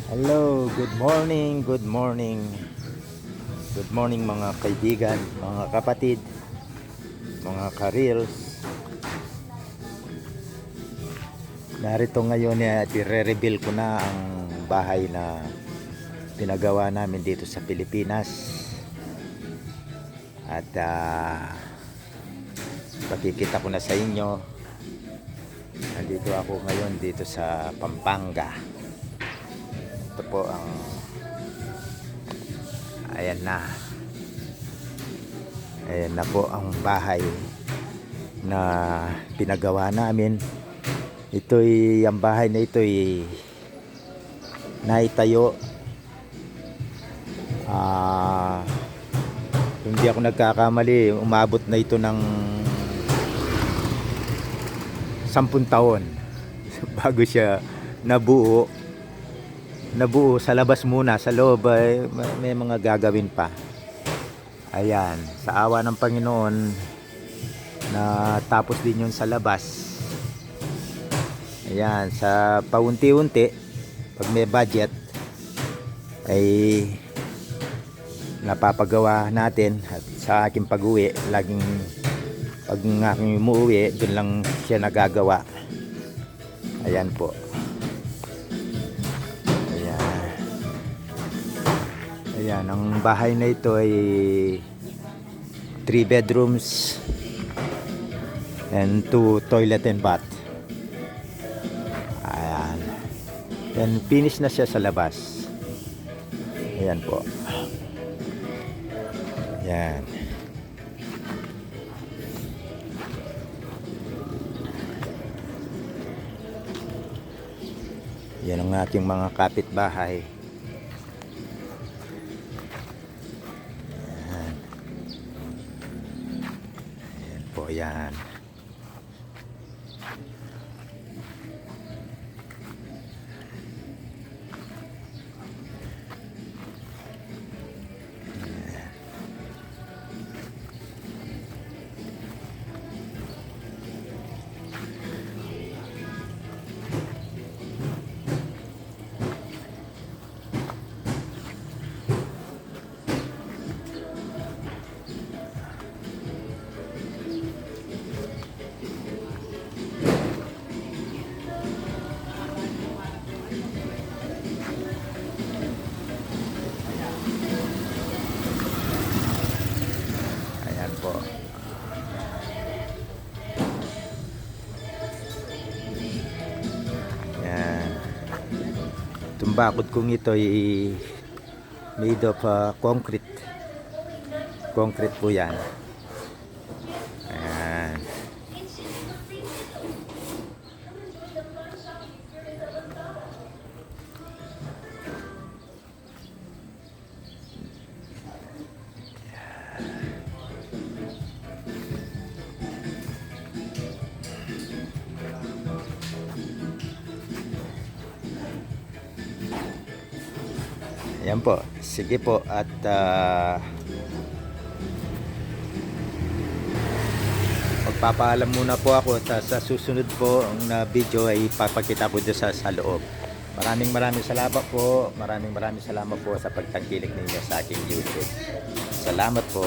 Hello, good morning, good morning. Good morning mga kaibigan, mga kapatid, mga ka-reels. Narito ngayon at i-reveal ko na ang bahay na pinagawa namin dito sa Pilipinas. At pakikita ko na sa inyo. Nandito ako ngayon dito sa Pampanga. Ito po ang ayan na po ang bahay na pinagawa namin. Ang bahay na ito'y naitayo hindi ako nagkakamali, umabot na ito ng 10 taon bago siya nabuo sa labas muna. Sa loob ay may mga gagawin pa. Ayan, sa awa ng Panginoon na tapos din yun sa labas. Ayan, sa paunti-unti pag may budget ay napapagawa natin. At sa aking pag-uwi, laging pag aking umuwi, dun lang siya nagagawa. Ayan po. Ayan, ang bahay na ito ay 3 bedrooms and 2 toilet and bath. Ayan. Then finish na siya sa labas. Ayan po. Ayan. Yan ang aking mga kapitbahay. Yan. Po. Yan. Itong bakod kong ito ay made of concrete. Concrete po yan. Ayan. Ayan po, sige po at magpapaalam muna po ako at sa susunod po na video ay ipapakita ko dyan sa loob. Maraming salamat po. Maraming salamat po sa pagtangkilik ninyo sa aking YouTube. Salamat po.